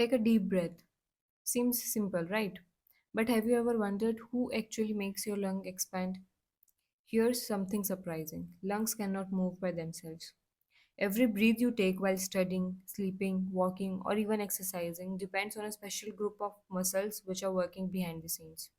Take a deep breath. Seems simple, right? But have you ever wondered who actually makes your lung expand? Here's something surprising. Lungs cannot move by themselves. Every breath you take while studying, sleeping, walking, or even exercising depends on a special group of muscles which are working behind the scenes.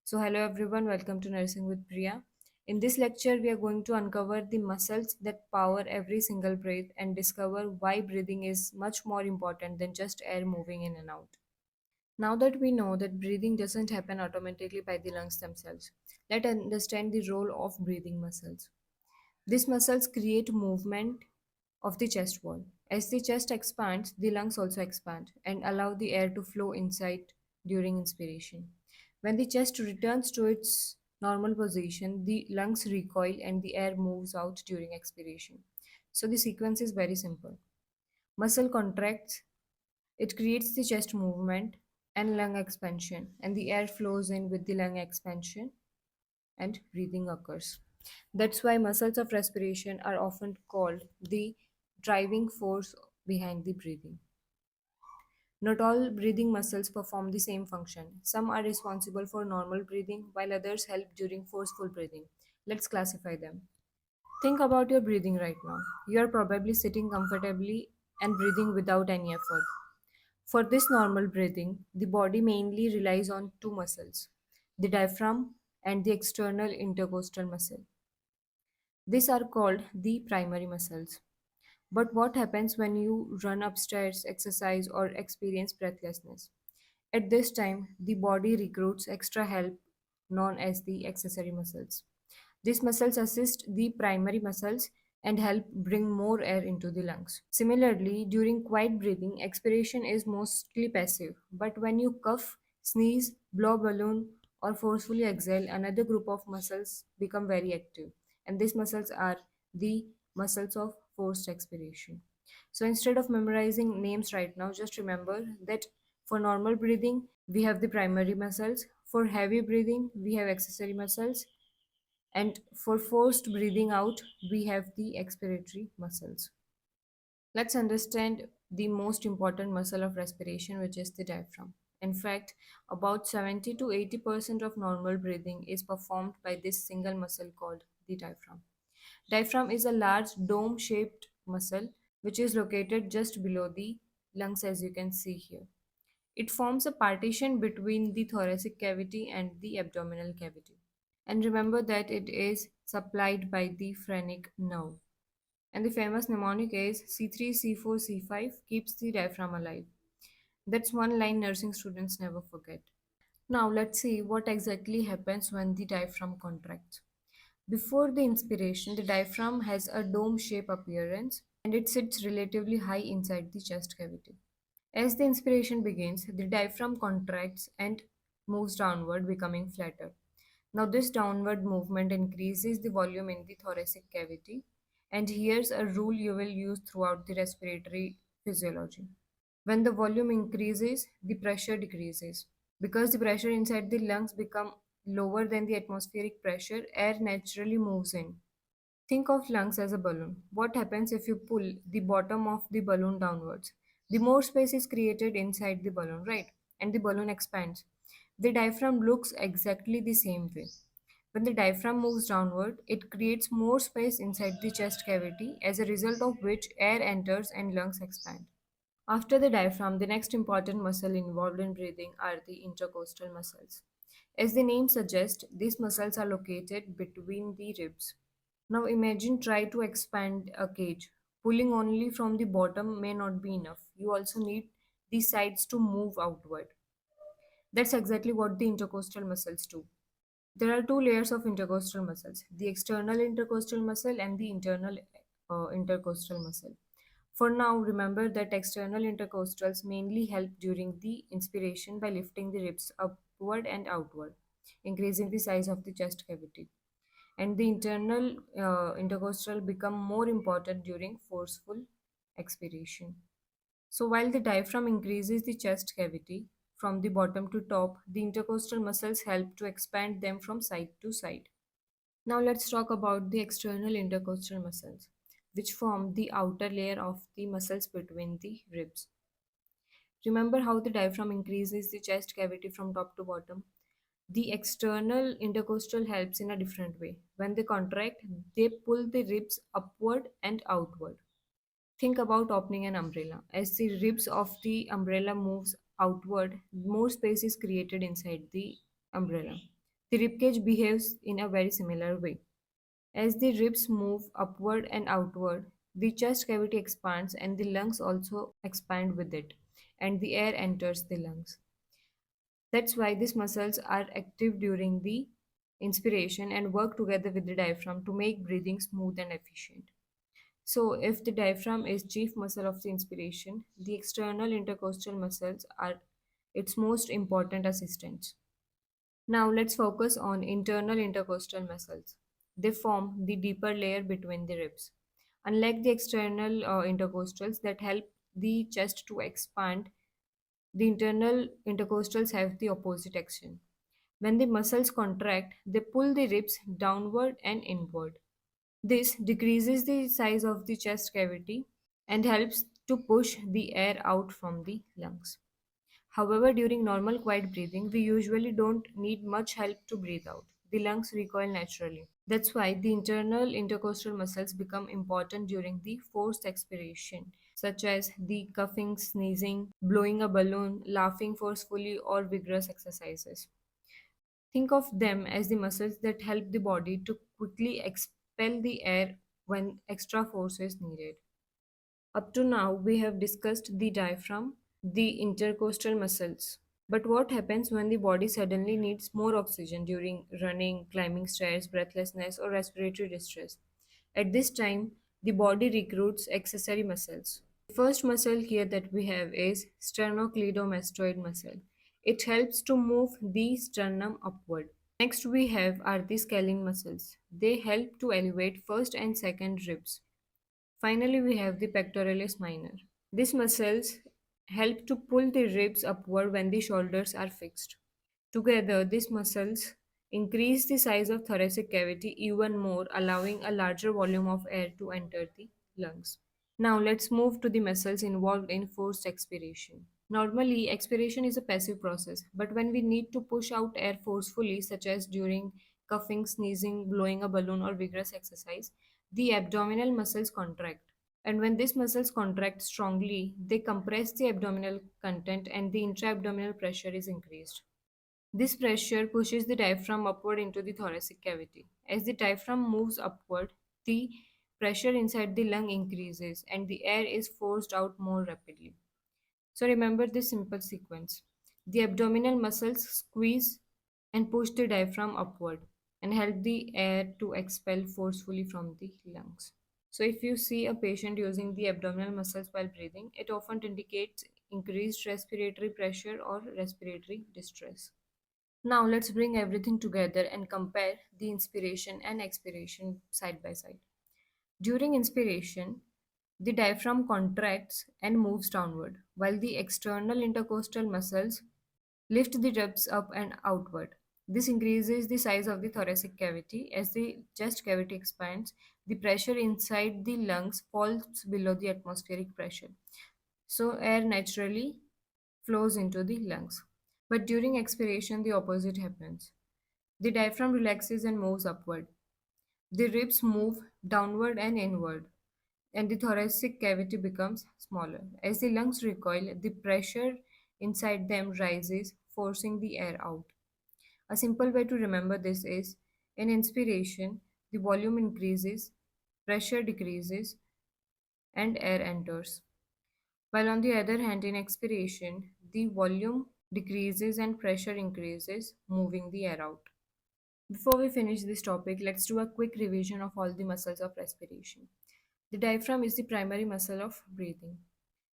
So, hello everyone, welcome to Nursing with Priya. In this lecture, we are going to uncover the muscles that power every single breath and discover why breathing is much more important than just air moving in and out. Now that we know that breathing doesn't happen automatically by the lungs themselves, let's understand the role of breathing muscles. These muscles create movement of the chest wall. As the chest expands, the lungs also expand and allow the air to flow inside during inspiration. When the chest returns to its normal position, the lungs recoil and the air moves out during expiration. So the sequence is very simple. Muscle contracts, it creates the chest movement and lung expansion, and the air flows in with the lung expansion and breathing occurs. That's why muscles of respiration are often called the driving force behind the breathing. Not all breathing muscles perform the same function. Some are responsible for normal breathing, while others help during forceful breathing. Let's classify them. Think about your breathing right now. You are probably sitting comfortably and breathing without any effort. For this normal breathing, the body mainly relies on two muscles, the diaphragm and the external intercostal muscle. These are called the primary muscles. But what happens when you run upstairs, exercise, or experience breathlessness? At this time, the body recruits extra help known as the accessory muscles. These muscles assist the primary muscles and help bring more air into the lungs. Similarly, during quiet breathing, expiration is mostly passive, but when you cough, sneeze, blow a balloon, or forcefully exhale, another group of muscles become very active, and these muscles are the muscles of forced expiration. So instead of memorizing names right now, just remember that for normal breathing, we have the primary muscles. For heavy breathing, we have accessory muscles. And for forced breathing out, we have the expiratory muscles. Let's understand the most important muscle of respiration, which is the diaphragm. In fact, about 70 to 80% of normal breathing is performed by this single muscle called the diaphragm. Diaphragm is a large dome shaped muscle which is located just below the lungs, as you can see here. It forms a partition between the thoracic cavity and the abdominal cavity. And remember that it is supplied by the phrenic nerve. And the famous mnemonic is C3, C4, C5 keeps the diaphragm alive. That's one line nursing students never forget. Now let's see what exactly happens when the diaphragm contracts. Before the inspiration, the diaphragm has a dome shape appearance and it sits relatively high inside the chest cavity. As the inspiration begins, the diaphragm contracts and moves downward, becoming flatter. Now, this downward movement increases the volume in the thoracic cavity, and here's a rule you will use throughout the respiratory physiology. When the volume increases, the pressure decreases. Because the pressure inside the lungs become lower than the atmospheric pressure, air naturally moves in. Think of lungs as a balloon. What happens if you pull the bottom of the balloon downwards? The more space is created inside the balloon, right? And the balloon expands. The diaphragm looks exactly the same way. When the diaphragm moves downward, it creates more space inside the chest cavity, as a result of which air enters and lungs expand. After the diaphragm, the next important muscle involved in breathing are the intercostal muscles. As the name suggests, these muscles are located between the ribs. Now imagine try to expand a cage. Pulling only from the bottom may not be enough. You also need the sides to move outward. That's exactly what the intercostal muscles do. There are two layers of intercostal muscles, the external intercostal muscle and the internal intercostal muscle. For now, remember that external intercostals mainly help during the inspiration by lifting the ribs upward and outward, increasing the size of the chest cavity. And the internal intercostal become more important during forceful expiration. So while the diaphragm increases the chest cavity from the bottom to top, the intercostal muscles help to expand them from side to side. Now let's talk about the external intercostal muscles, which form the outer layer of the muscles between the ribs. Remember how the diaphragm increases the chest cavity from top to bottom? The external intercostal helps in a different way. When they contract, they pull the ribs upward and outward. Think about opening an umbrella. As the ribs of the umbrella moves outward, more space is created inside the umbrella. The ribcage behaves in a very similar way. As the ribs move upward and outward, the chest cavity expands and the lungs also expand with it, and the air enters the lungs. That's why these muscles are active during the inspiration and work together with the diaphragm to make breathing smooth and efficient. So, if the diaphragm is chief muscle of the inspiration, the external intercostal muscles are its most important assistants. Now, let's focus on internal intercostal muscles. They form the deeper layer between the ribs. Unlike the external intercostals that help the chest to expand, the internal intercostals have the opposite action. When the muscles contract, they pull the ribs downward and inward. This decreases the size of the chest cavity and helps to push the air out from the lungs. However, during normal quiet breathing, we usually don't need much help to breathe out. The lungs recoil naturally. That's why the internal intercostal muscles become important during the forced expiration, such as the coughing, sneezing, blowing a balloon, laughing forcefully, or vigorous exercises. Think of them as the muscles that help the body to quickly expel the air when extra force is needed. Up to now, we have discussed the diaphragm, the intercostal muscles. But what happens when the body suddenly needs more oxygen during running, climbing stairs, breathlessness, or respiratory distress? At this time, the body recruits accessory muscles. The first muscle here that we have is sternocleidomastoid muscle. It helps to move the sternum upward. Next we have are the scalene muscles. They help to elevate first and second ribs. Finally we have the pectoralis minor. These muscles help to pull the ribs upward when the shoulders are fixed. Together these muscles increase the size of thoracic cavity even more, allowing a larger volume of air to enter the lungs. Now let's move to the muscles involved in forced expiration. Normally, expiration is a passive process, but when we need to push out air forcefully, such as during coughing, sneezing, blowing a balloon, or vigorous exercise, the abdominal muscles contract. And when these muscles contract strongly, they compress the abdominal content and the intra-abdominal pressure is increased. This pressure pushes the diaphragm upward into the thoracic cavity. As the diaphragm moves upward, the pressure inside the lung increases and the air is forced out more rapidly. So remember this simple sequence. The abdominal muscles squeeze and push the diaphragm upward and help the air to expel forcefully from the lungs. So if you see a patient using the abdominal muscles while breathing, it often indicates increased respiratory pressure or respiratory distress. Now let's bring everything together and compare the inspiration and expiration side by side. During inspiration, the diaphragm contracts and moves downward, while the external intercostal muscles lift the ribs up and outward. This increases the size of the thoracic cavity. As the chest cavity expands, the pressure inside the lungs falls below the atmospheric pressure. So, air naturally flows into the lungs. But during expiration, the opposite happens. The diaphragm relaxes and moves upward. The ribs move downward and inward, and the thoracic cavity becomes smaller. As the lungs recoil, the pressure inside them rises, forcing the air out. A simple way to remember this is in inspiration, the volume increases, pressure decreases, and air enters. While on the other hand, in expiration, the volume decreases and pressure increases, moving the air out. Before we finish this topic, let's do a quick revision of all the muscles of respiration. The diaphragm is the primary muscle of breathing.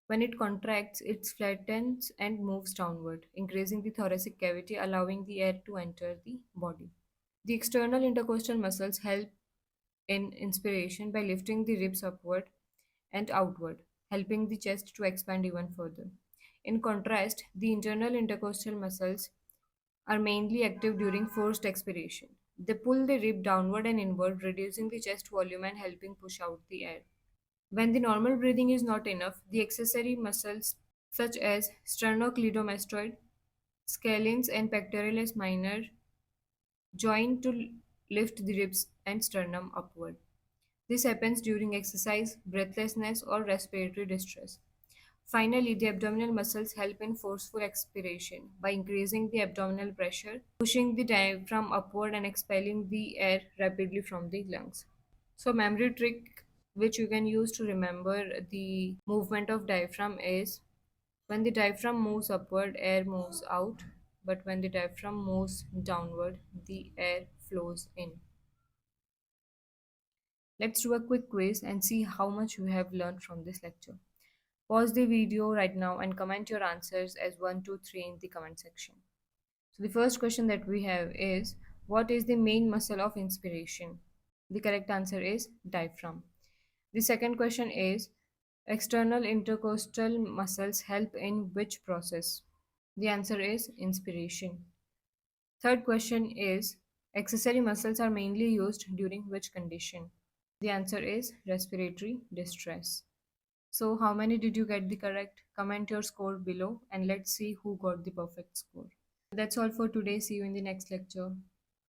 When it contracts, it flattens and moves downward, increasing the thoracic cavity, allowing the air to enter the body. The external intercostal muscles help in inspiration by lifting the ribs upward and outward, helping the chest to expand even further. In contrast, the internal intercostal muscles are mainly active during forced expiration. They pull the rib downward and inward, reducing the chest volume and helping push out the air. When the normal breathing is not enough, the accessory muscles such as sternocleidomastoid, scalenes and pectoralis minor, joined to lift the ribs and sternum upward. This happens during exercise, breathlessness, or respiratory distress. Finally, the abdominal muscles help in forceful expiration by increasing the abdominal pressure, pushing the diaphragm upward, and expelling the air rapidly from the lungs. So, memory trick which you can use to remember the movement of diaphragm is when the diaphragm moves upward, air moves out, but when the diaphragm moves downward, the air flows in. Let's do a quick quiz and see how much you have learned from this lecture. Pause the video right now and comment your answers as 1, 2, 3 in the comment section. So the first question that we have is, what is the main muscle of inspiration? The correct answer is diaphragm. The second question is, external intercostal muscles help in which process? The answer is inspiration. Third question is, accessory muscles are mainly used during which condition? The answer is respiratory distress. So, how many did you get the correct? Comment your score below and let's see who got the perfect score. That's all for today. See you in the next lecture.